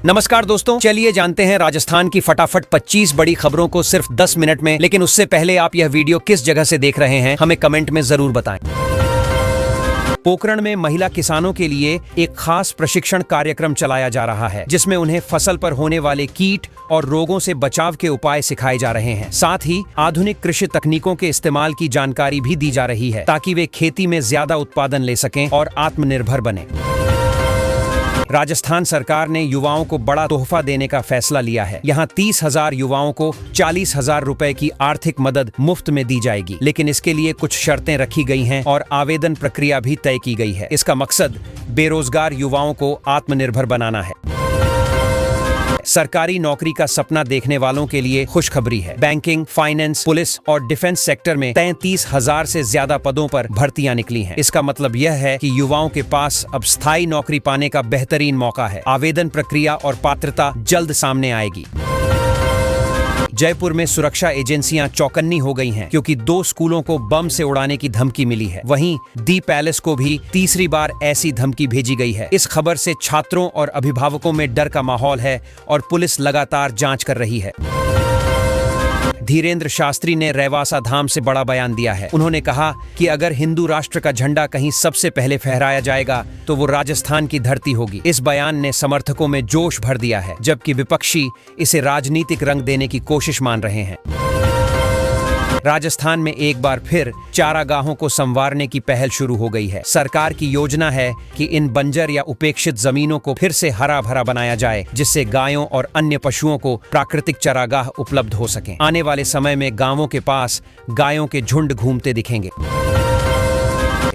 नमस्कार दोस्तों, चलिए जानते हैं राजस्थान की फटाफट 25 बड़ी खबरों को सिर्फ 10 मिनट में। लेकिन उससे पहले आप यह वीडियो किस जगह से देख रहे हैं हमें कमेंट में जरूर बताएं। पोखरण में महिला किसानों के लिए एक खास प्रशिक्षण कार्यक्रम चलाया जा रहा है, जिसमें उन्हें फसल पर होने वाले कीट और रोगों से बचाव के उपाय सिखाए जा रहे हैं। साथ ही आधुनिक कृषि तकनीकों के इस्तेमाल की जानकारी भी दी जा रही है, ताकि वे खेती में ज्यादा उत्पादन ले सकें और आत्मनिर्भर बने। राजस्थान सरकार ने युवाओं को बड़ा तोहफा देने का फैसला लिया है। यहाँ 30,000 युवाओं को 40,000 रुपए की आर्थिक मदद मुफ्त में दी जाएगी, लेकिन इसके लिए कुछ शर्तें रखी गई हैं और आवेदन प्रक्रिया भी तय की गई है। इसका मकसद बेरोजगार युवाओं को आत्मनिर्भर बनाना है। सरकारी नौकरी का सपना देखने वालों के लिए खुशखबरी है। बैंकिंग, फाइनेंस, पुलिस और डिफेंस सेक्टर में 33,000 से ज्यादा पदों पर भर्तियां निकली हैं। इसका मतलब यह है कि युवाओं के पास अब स्थायी नौकरी पाने का बेहतरीन मौका है। आवेदन प्रक्रिया और पात्रता जल्द सामने आएगी। जयपुर में सुरक्षा एजेंसियां चौकन्नी हो गई हैं, क्योंकि 2 स्कूलों को बम से उड़ाने की धमकी मिली है। वहीं दी पैलेस को भी तीसरी बार ऐसी धमकी भेजी गई है। इस खबर से छात्रों और अभिभावकों में डर का माहौल है और पुलिस लगातार जांच कर रही है। धीरेन्द्र शास्त्री ने रेवासा धाम से बड़ा बयान दिया है। उन्होंने कहा कि अगर हिंदू राष्ट्र का झंडा कहीं सबसे पहले फहराया जाएगा तो वो राजस्थान की धरती होगी। इस बयान ने समर्थकों में जोश भर दिया है, जबकि विपक्षी इसे राजनीतिक रंग देने की कोशिश मान रहे हैं। राजस्थान में एक बार फिर चारागाहों को संवारने की पहल शुरू हो गई है। सरकार की योजना है कि इन बंजर या उपेक्षित जमीनों को फिर से हरा भरा बनाया जाए, जिससे गायों और अन्य पशुओं को प्राकृतिक चारागाह उपलब्ध हो सकें। आने वाले समय में गांवों के पास गायों के झुंड घूमते दिखेंगे।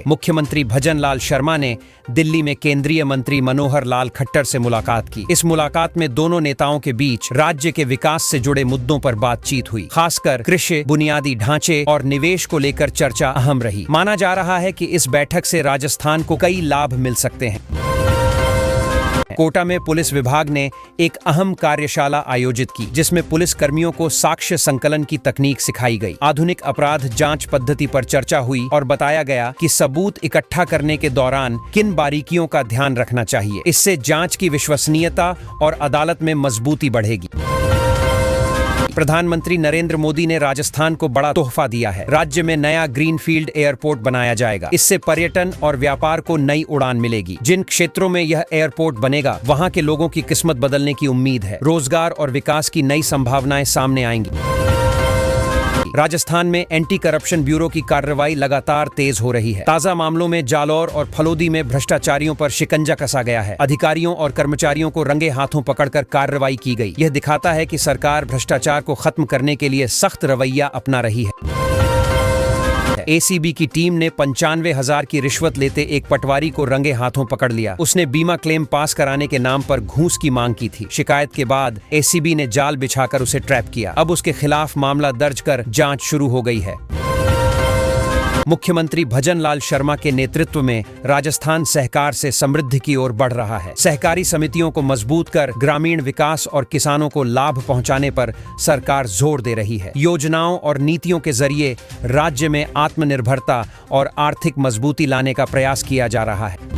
मुख्यमंत्री भजन लाल शर्मा ने दिल्ली में केंद्रीय मंत्री मनोहर लाल खट्टर से मुलाकात की। इस मुलाकात में दोनों नेताओं के बीच राज्य के विकास से जुड़े मुद्दों पर बातचीत हुई। खासकर कृषि, बुनियादी ढांचे और निवेश को लेकर चर्चा अहम रही। माना जा रहा है कि इस बैठक से राजस्थान को कई लाभ मिल सकते हैं। कोटा में पुलिस विभाग ने एक अहम कार्यशाला आयोजित की, जिसमें पुलिस कर्मियों को साक्ष्य संकलन की तकनीक सिखाई गई। आधुनिक अपराध जांच पद्धति पर चर्चा हुई और बताया गया कि सबूत इकट्ठा करने के दौरान किन बारीकियों का ध्यान रखना चाहिए। इससे जांच की विश्वसनीयता और अदालत में मजबूती बढ़ेगी। प्रधानमंत्री नरेंद्र मोदी ने राजस्थान को बड़ा तोहफा दिया है। राज्य में नया ग्रीनफील्ड एयरपोर्ट बनाया जाएगा। इससे पर्यटन और व्यापार को नई उड़ान मिलेगी। जिन क्षेत्रों में यह एयरपोर्ट बनेगा, वहां के लोगों की किस्मत बदलने की उम्मीद है। रोजगार और विकास की नई संभावनाएं सामने आएंगी। राजस्थान में एंटी करप्शन ब्यूरो की कार्रवाई लगातार तेज हो रही है। ताजा मामलों में जालौर और फलोदी में भ्रष्टाचारियों पर शिकंजा कसा गया है। अधिकारियों और कर्मचारियों को रंगे हाथों पकड़कर कार्रवाई की गई। यह दिखाता है कि सरकार भ्रष्टाचार को खत्म करने के लिए सख्त रवैया अपना रही है। एसीबी की टीम ने 95,000 की रिश्वत लेते एक पटवारी को रंगे हाथों पकड़ लिया। उसने बीमा क्लेम पास कराने के नाम पर घूस की मांग की थी। शिकायत के बाद एसीबी ने जाल बिछाकर उसे ट्रैप किया। अब उसके खिलाफ मामला दर्ज कर जांच शुरू हो गई है। मुख्यमंत्री भजन लाल शर्मा के नेतृत्व में राजस्थान सहकार से समृद्धि की ओर बढ़ रहा है। सहकारी समितियों को मजबूत कर ग्रामीण विकास और किसानों को लाभ पहुंचाने पर सरकार जोर दे रही है। योजनाओं और नीतियों के जरिए राज्य में आत्मनिर्भरता और आर्थिक मजबूती लाने का प्रयास किया जा रहा है।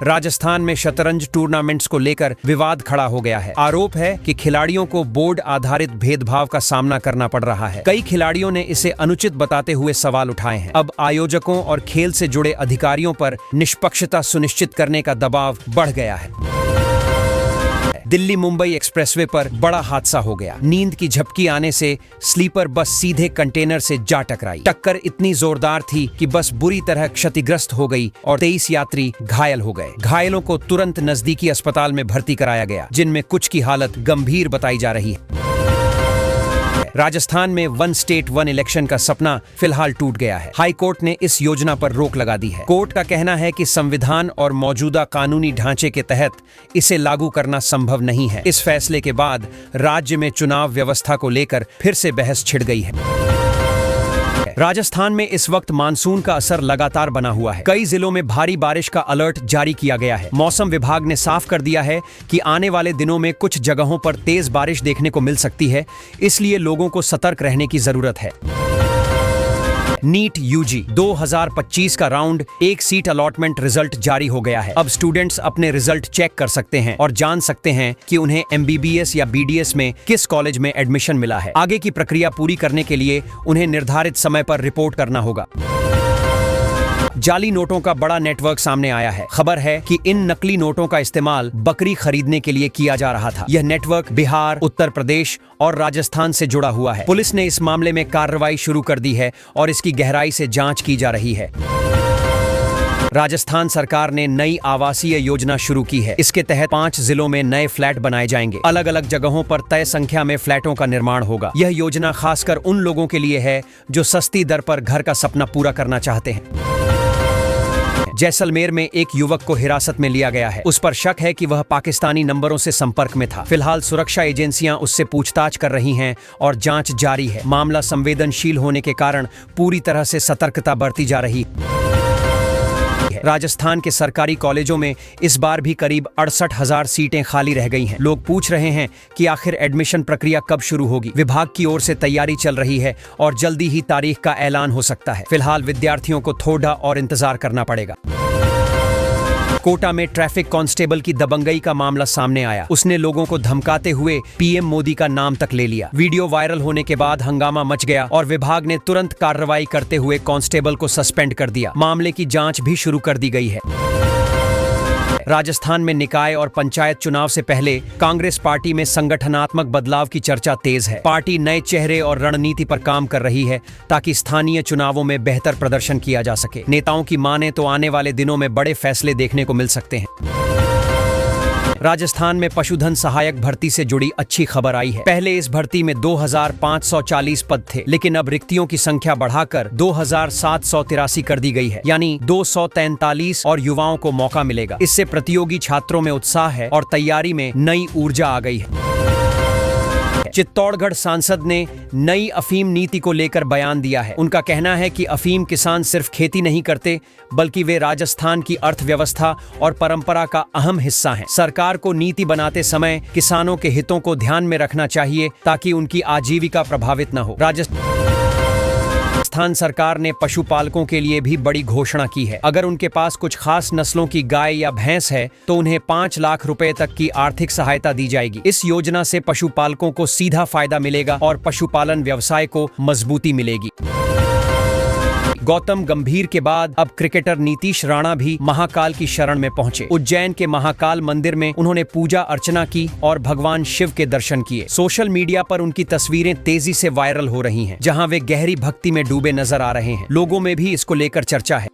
राजस्थान में शतरंज टूर्नामेंट्स को लेकर विवाद खड़ा हो गया है। आरोप है कि खिलाड़ियों को बोर्ड आधारित भेदभाव का सामना करना पड़ रहा है। कई खिलाड़ियों ने इसे अनुचित बताते हुए सवाल उठाए हैं। अब आयोजकों और खेल से जुड़े अधिकारियों पर निष्पक्षता सुनिश्चित करने का दबाव बढ़ गया है। दिल्ली मुंबई एक्सप्रेसवे पर बड़ा हादसा हो गया। नींद की झपकी आने से स्लीपर बस सीधे कंटेनर से जा टकराई। टक्कर इतनी जोरदार थी कि बस बुरी तरह क्षतिग्रस्त हो गई और 23 यात्री घायल हो गए। घायलों को तुरंत नजदीकी अस्पताल में भर्ती कराया गया, जिनमें कुछ की हालत गंभीर बताई जा रही है। राजस्थान में 1 स्टेट 1 इलेक्शन का सपना फिलहाल टूट गया है। हाई कोर्ट ने इस योजना पर रोक लगा दी है। कोर्ट का कहना है कि संविधान और मौजूदा कानूनी ढांचे के तहत इसे लागू करना संभव नहीं है। इस फैसले के बाद राज्य में चुनाव व्यवस्था को लेकर फिर से बहस छिड़ गई है। राजस्थान में इस वक्त मानसून का असर लगातार बना हुआ है। कई जिलों में भारी बारिश का अलर्ट जारी किया गया है। मौसम विभाग ने साफ कर दिया है कि आने वाले दिनों में कुछ जगहों पर तेज बारिश देखने को मिल सकती है, इसलिए लोगों को सतर्क रहने की जरूरत है। नीट यूजी 2025 का राउंड 1 सीट अलॉटमेंट रिजल्ट जारी हो गया है। अब स्टूडेंट्स अपने रिजल्ट चेक कर सकते हैं और जान सकते हैं कि उन्हें MBBS या BDS में किस कॉलेज में एडमिशन मिला है। आगे की प्रक्रिया पूरी करने के लिए उन्हें निर्धारित समय पर रिपोर्ट करना होगा। जाली नोटों का बड़ा नेटवर्क सामने आया है। खबर है कि इन नकली नोटों का इस्तेमाल बकरी खरीदने के लिए किया जा रहा था। यह नेटवर्क बिहार, उत्तर प्रदेश और राजस्थान से जुड़ा हुआ है। पुलिस ने इस मामले में कार्रवाई शुरू कर दी है और इसकी गहराई से जांच की जा रही है। राजस्थान सरकार ने नई आवासीय योजना शुरू की है। इसके तहत 5 जिलों में नए फ्लैट बनाए जाएंगे। अलग अलग जगहों पर तय संख्या में फ्लैटों का निर्माण होगा। यह योजना खासकर उन लोगों के लिए है जो सस्ती दर पर घर का सपना पूरा करना चाहते हैं। जैसलमेर में एक युवक को हिरासत में लिया गया है। उस पर शक है कि वह पाकिस्तानी नंबरों से संपर्क में था। फिलहाल सुरक्षा एजेंसियां उससे पूछताछ कर रही हैं और जांच जारी है। मामला संवेदनशील होने के कारण पूरी तरह से सतर्कता बरती जा रही है। राजस्थान के सरकारी कॉलेजों में इस बार भी करीब 68,000 सीटें खाली रह गई हैं। लोग पूछ रहे हैं कि आखिर एडमिशन प्रक्रिया कब शुरू होगी। विभाग की ओर से तैयारी चल रही है और जल्दी ही तारीख का ऐलान हो सकता है। फिलहाल विद्यार्थियों को थोड़ा और इंतजार करना पड़ेगा। कोटा में ट्रैफिक कांस्टेबल की दबंगई का मामला सामने आया। उसने लोगों को धमकाते हुए PM मोदी का नाम तक ले लिया। वीडियो वायरल होने के बाद हंगामा मच गया और विभाग ने तुरंत कार्रवाई करते हुए कांस्टेबल को सस्पेंड कर दिया। मामले की जांच भी शुरू कर दी गई है। राजस्थान में निकाय और पंचायत चुनाव से पहले कांग्रेस पार्टी में संगठनात्मक बदलाव की चर्चा तेज है। पार्टी नए चेहरे और रणनीति पर काम कर रही है ताकि स्थानीय चुनावों में बेहतर प्रदर्शन किया जा सके। नेताओं की माने तो आने वाले दिनों में बड़े फैसले देखने को मिल सकते हैं। राजस्थान में पशुधन सहायक भर्ती से जुड़ी अच्छी खबर आई है। पहले इस भर्ती में 2,540 पद थे, लेकिन अब रिक्तियों की संख्या बढ़ाकर 2,783 कर दी गई है, यानी 243 और युवाओं को मौका मिलेगा। इससे प्रतियोगी छात्रों में उत्साह है और तैयारी में नई ऊर्जा आ गई है। चित्तौड़गढ़ सांसद ने नई अफीम नीति को लेकर बयान दिया है। उनका कहना है कि अफीम किसान सिर्फ खेती नहीं करते, बल्कि वे राजस्थान की अर्थव्यवस्था और परंपरा का अहम हिस्सा हैं। सरकार को नीति बनाते समय किसानों के हितों को ध्यान में रखना चाहिए ताकि उनकी आजीविका प्रभावित न हो। राजस्थान सरकार ने पशुपालकों के लिए भी बड़ी घोषणा की है। अगर उनके पास कुछ खास नस्लों की गाय या भैंस है तो उन्हें 5 लाख रुपए तक की आर्थिक सहायता दी जाएगी। इस योजना से पशुपालकों को सीधा फायदा मिलेगा और पशुपालन व्यवसाय को मजबूती मिलेगी। गौतम गंभीर के बाद अब क्रिकेटर नीतीश राणा भी महाकाल की शरण में पहुंचे। उज्जैन के महाकाल मंदिर में उन्होंने पूजा अर्चना की और भगवान शिव के दर्शन किए। सोशल मीडिया पर उनकी तस्वीरें तेजी से वायरल हो रही हैं, जहां वे गहरी भक्ति में डूबे नजर आ रहे हैं। लोगों में भी इसको लेकर चर्चा है।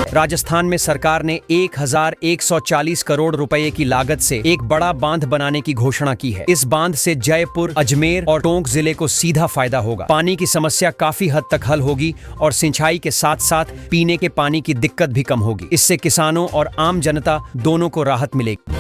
राजस्थान में सरकार ने 1,140 करोड़ रुपए की लागत से एक बड़ा बांध बनाने की घोषणा की है। इस बांध से जयपुर, अजमेर और टोंक जिले को सीधा फायदा होगा। पानी की समस्या काफी हद तक हल होगी और सिंचाई के साथ साथ पीने के पानी की दिक्कत भी कम होगी। इससे किसानों और आम जनता दोनों को राहत मिलेगी।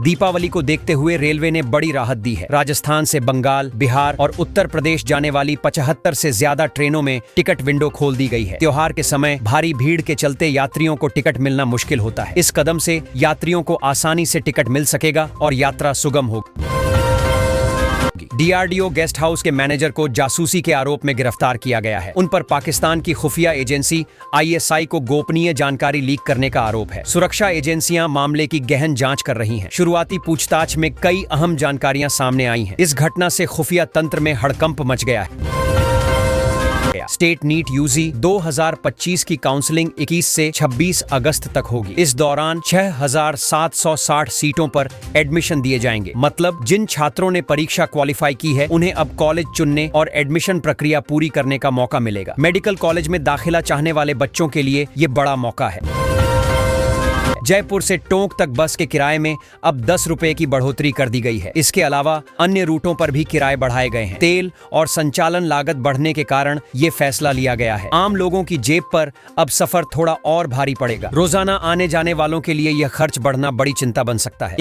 दीपावली को देखते हुए रेलवे ने बड़ी राहत दी है। राजस्थान से बंगाल, बिहार और उत्तर प्रदेश जाने वाली 75 से ज्यादा ट्रेनों में टिकट विंडो खोल दी गई है। त्योहार के समय भारी भीड़ के चलते यात्रियों को टिकट मिलना मुश्किल होता है। इस कदम से यात्रियों को आसानी से टिकट मिल सकेगा और यात्रा सुगम होगी। DRDO गेस्ट हाउस के मैनेजर को जासूसी के आरोप में गिरफ्तार किया गया है। उन पर पाकिस्तान की खुफिया एजेंसी ISI को गोपनीय जानकारी लीक करने का आरोप है। सुरक्षा एजेंसियां मामले की गहन जांच कर रही हैं। शुरुआती पूछताछ में कई अहम जानकारियां सामने आई हैं। इस घटना से खुफिया तंत्र में हड़कंप मच गया है। स्टेट नीट यूजी 2025 की काउंसलिंग 21 से 26 अगस्त तक होगी। इस दौरान 6,760 सीटों पर एडमिशन दिए जाएंगे। मतलब जिन छात्रों ने परीक्षा क्वालिफाई की है उन्हें अब कॉलेज चुनने और एडमिशन प्रक्रिया पूरी करने का मौका मिलेगा। मेडिकल कॉलेज में दाखिला चाहने वाले बच्चों के लिए ये बड़ा मौका है। जयपुर से टोंक तक बस के किराए में अब 10 रुपए की बढ़ोतरी कर दी गई है। इसके अलावा अन्य रूटों पर भी किराए बढ़ाए गए हैं। तेल और संचालन लागत बढ़ने के कारण ये फैसला लिया गया है। आम लोगों की जेब पर अब सफर थोड़ा और भारी पड़ेगा। रोजाना आने जाने वालों के लिए यह खर्च बढ़ना बड़ी चिंता बन सकता है।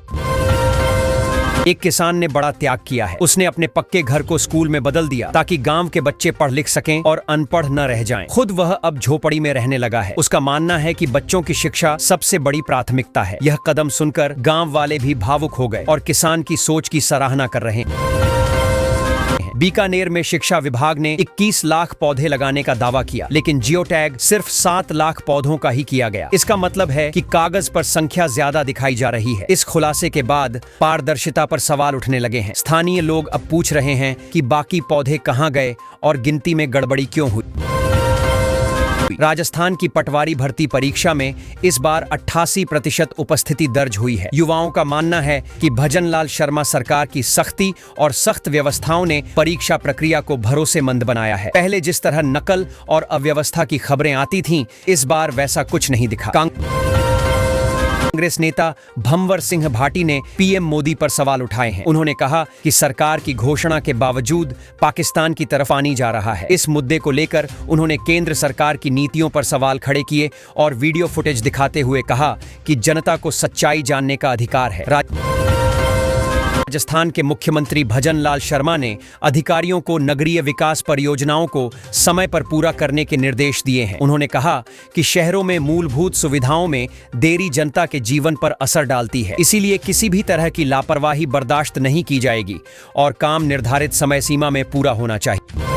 एक किसान ने बड़ा त्याग किया है। उसने अपने पक्के घर को स्कूल में बदल दिया ताकि गांव के बच्चे पढ़ लिख सकें और अनपढ़ न रह जाएं। खुद वह अब झोपड़ी में रहने लगा है। उसका मानना है कि बच्चों की शिक्षा सबसे बड़ी प्राथमिकता है। यह कदम सुनकर गांव वाले भी भावुक हो गए और किसान की सोच की सराहना कर रहे हैं। बीकानेर में शिक्षा विभाग ने 21 लाख पौधे लगाने का दावा किया, लेकिन जियो टैग सिर्फ 7 लाख पौधों का ही किया गया। इसका मतलब है कि कागज पर संख्या ज्यादा दिखाई जा रही है। इस खुलासे के बाद पारदर्शिता पर सवाल उठने लगे हैं। स्थानीय लोग अब पूछ रहे हैं कि बाकी पौधे कहां गए और गिनती में गड़बड़ी क्यों हुई। राजस्थान की पटवारी भर्ती परीक्षा में इस बार 88% उपस्थिति दर्ज हुई है। युवाओं का मानना है कि भजनलाल शर्मा सरकार की सख्ती और सख्त व्यवस्थाओं ने परीक्षा प्रक्रिया को भरोसेमंद बनाया है। पहले जिस तरह नकल और अव्यवस्था की खबरें आती थीं, इस बार वैसा कुछ नहीं दिखा। कांग्रेस नेता भंवर सिंह भाटी ने पीएम मोदी पर सवाल उठाए हैं। उन्होंने कहा कि सरकार की घोषणा के बावजूद पाकिस्तान की तरफ आनी जा रहा है। इस मुद्दे को लेकर उन्होंने केंद्र सरकार की नीतियों पर सवाल खड़े किए और वीडियो फुटेज दिखाते हुए कहा कि जनता को सच्चाई जानने का अधिकार है। राजस्थान के मुख्यमंत्री भजनलाल शर्मा ने अधिकारियों को नगरीय विकास परियोजनाओं को समय पर पूरा करने के निर्देश दिए हैं। उन्होंने कहा कि शहरों में मूलभूत सुविधाओं में देरी जनता के जीवन पर असर डालती है, इसीलिए किसी भी तरह की लापरवाही बर्दाश्त नहीं की जाएगी और काम निर्धारित समय सीमा में पूरा होना चाहिए।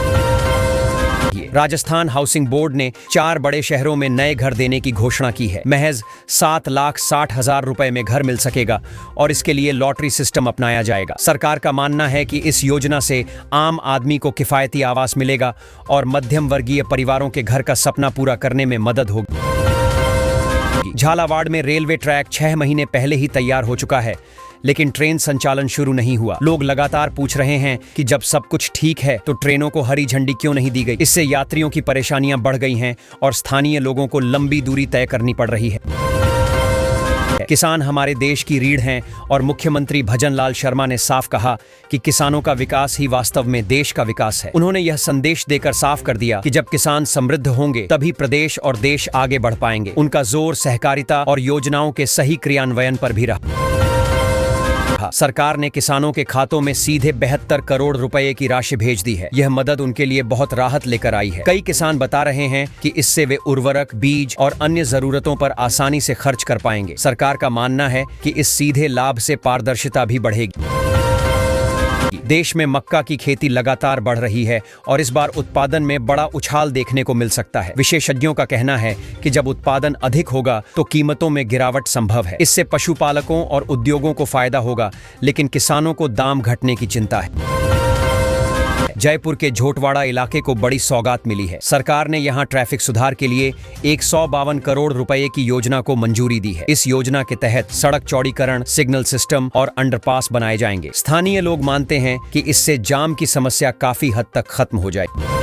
राजस्थान हाउसिंग बोर्ड ने 4 बड़े शहरों में नए घर देने की घोषणा की है। महज 7,60,000 रुपए में घर मिल सकेगा और इसके लिए लॉटरी सिस्टम अपनाया जाएगा। सरकार का मानना है कि इस योजना से आम आदमी को किफायती आवास मिलेगा और मध्यम वर्गीय परिवारों के घर का सपना पूरा करने में मदद होगी। झालावाड़ में रेलवे ट्रैक 6 महीने पहले ही तैयार हो चुका है, लेकिन ट्रेन संचालन शुरू नहीं हुआ। लोग लगातार पूछ रहे हैं कि जब सब कुछ ठीक है तो ट्रेनों को हरी झंडी क्यों नहीं दी गई। इससे यात्रियों की परेशानियां बढ़ गई हैं और स्थानीय लोगों को लंबी दूरी तय करनी पड़ रही है। किसान हमारे देश की रीढ़ हैं और मुख्यमंत्री भजनलाल शर्मा ने साफ कहा कि किसानों का विकास ही वास्तव में देश का विकास है। उन्होंने यह संदेश देकर साफ कर दिया कि जब किसान समृद्ध होंगे तभी प्रदेश और देश आगे बढ़ पाएंगे। उनका जोर सहकारिता और योजनाओं के सही क्रियान्वयन पर भी रहा। सरकार ने किसानों के खातों में सीधे 72 करोड़ रुपए की राशि भेज दी है। यह मदद उनके लिए बहुत राहत लेकर आई है। कई किसान बता रहे हैं कि इससे वे उर्वरक, बीज और अन्य जरूरतों पर आसानी से खर्च कर पाएंगे। सरकार का मानना है कि इस सीधे लाभ से पारदर्शिता भी बढ़ेगी। देश में मक्का की खेती लगातार बढ़ रही है और इस बार उत्पादन में बड़ा उछाल देखने को मिल सकता है। विशेषज्ञों का कहना है कि जब उत्पादन अधिक होगा तो कीमतों में गिरावट संभव है। इससे पशुपालकों और उद्योगों को फायदा होगा, लेकिन किसानों को दाम घटने की चिंता है। जयपुर के झोटवाड़ा इलाके को बड़ी सौगात मिली है। सरकार ने यहां ट्रैफिक सुधार के लिए 152 करोड़ रुपए की योजना को मंजूरी दी है। इस योजना के तहत सड़क चौड़ीकरण, सिग्नल सिस्टम और अंडरपास बनाए जाएंगे। स्थानीय लोग मानते हैं कि इससे जाम की समस्या काफी हद तक खत्म हो जाएगी।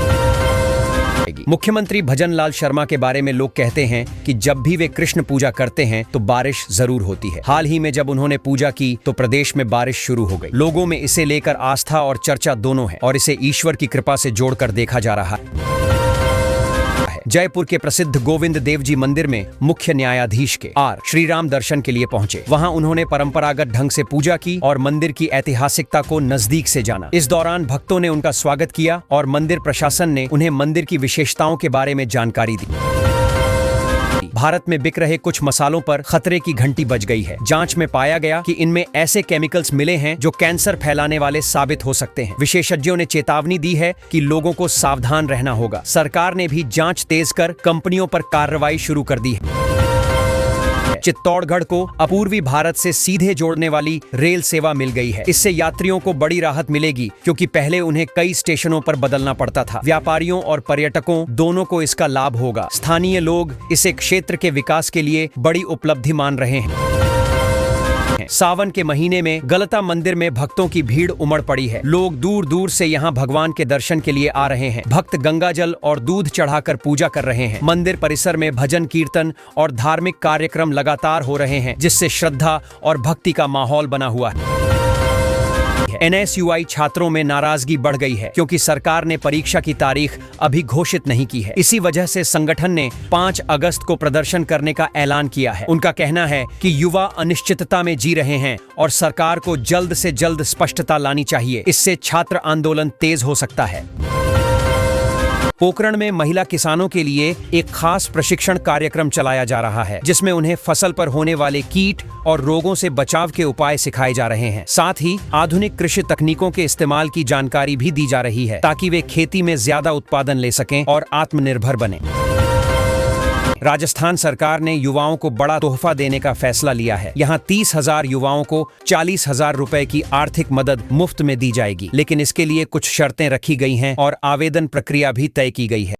मुख्यमंत्री भजनलाल शर्मा के बारे में लोग कहते हैं कि जब भी वे कृष्ण पूजा करते हैं तो बारिश जरूर होती है। हाल ही में जब उन्होंने पूजा की तो प्रदेश में बारिश शुरू हो गई। लोगों में इसे लेकर आस्था और चर्चा दोनों है और इसे ईश्वर की कृपा से जोड़कर देखा जा रहा है। जयपुर के प्रसिद्ध गोविंद देव जी मंदिर में मुख्य न्यायाधीश के आर श्रीराम दर्शन के लिए पहुंचे। वहां उन्होंने परंपरागत ढंग से पूजा की और मंदिर की ऐतिहासिकता को नजदीक से जाना। इस दौरान भक्तों ने उनका स्वागत किया और मंदिर प्रशासन ने उन्हें मंदिर की विशेषताओं के बारे में जानकारी दी। भारत में बिक रहे कुछ मसालों पर खतरे की घंटी बज गई है। जांच में पाया गया कि इनमें ऐसे केमिकल्स मिले हैं जो कैंसर फैलाने वाले साबित हो सकते हैं। विशेषज्ञों ने चेतावनी दी है कि लोगों को सावधान रहना होगा। सरकार ने भी जांच तेज कर कंपनियों पर कार्रवाई शुरू कर दी है। चित्तौड़गढ़ को अपूर्वी भारत से सीधे जोड़ने वाली रेल सेवा मिल गई है। इससे यात्रियों को बड़ी राहत मिलेगी, क्योंकि पहले उन्हें कई स्टेशनों पर बदलना पड़ता था। व्यापारियों और पर्यटकों दोनों को इसका लाभ होगा। स्थानीय लोग इसे क्षेत्र के विकास के लिए बड़ी उपलब्धि मान रहे हैं। सावन के महीने में गलता मंदिर में भक्तों की भीड़ उमड़ पड़ी है। लोग दूर दूर से यहाँ भगवान के दर्शन के लिए आ रहे हैं। भक्त गंगा जल और दूध चढ़ाकर पूजा कर रहे हैं। मंदिर परिसर में भजन कीर्तन और धार्मिक कार्यक्रम लगातार हो रहे हैं, जिससे श्रद्धा और भक्ति का माहौल बना हुआ है। NSUI छात्रों में नाराजगी बढ़ गई है, क्योंकि सरकार ने परीक्षा की तारीख अभी घोषित नहीं की है। इसी वजह से संगठन ने 5 अगस्त को प्रदर्शन करने का ऐलान किया है। उनका कहना है कि युवा अनिश्चितता में जी रहे हैं और सरकार को जल्द से जल्द स्पष्टता लानी चाहिए। इससे छात्र आंदोलन तेज हो सकता है। पोखरण में महिला किसानों के लिए एक खास प्रशिक्षण कार्यक्रम चलाया जा रहा है, जिसमें उन्हें फसल पर होने वाले कीट और रोगों से बचाव के उपाय सिखाए जा रहे हैं। साथ ही आधुनिक कृषि तकनीकों के इस्तेमाल की जानकारी भी दी जा रही है, ताकि वे खेती में ज्यादा उत्पादन ले सकें और आत्मनिर्भर बने। राजस्थान सरकार ने युवाओं को बड़ा तोहफा देने का फैसला लिया है। यहाँ 30,000 युवाओं को 40,000 रुपए की आर्थिक मदद मुफ्त में दी जाएगी, लेकिन इसके लिए कुछ शर्तें रखी गई हैं और आवेदन प्रक्रिया भी तय की गई है।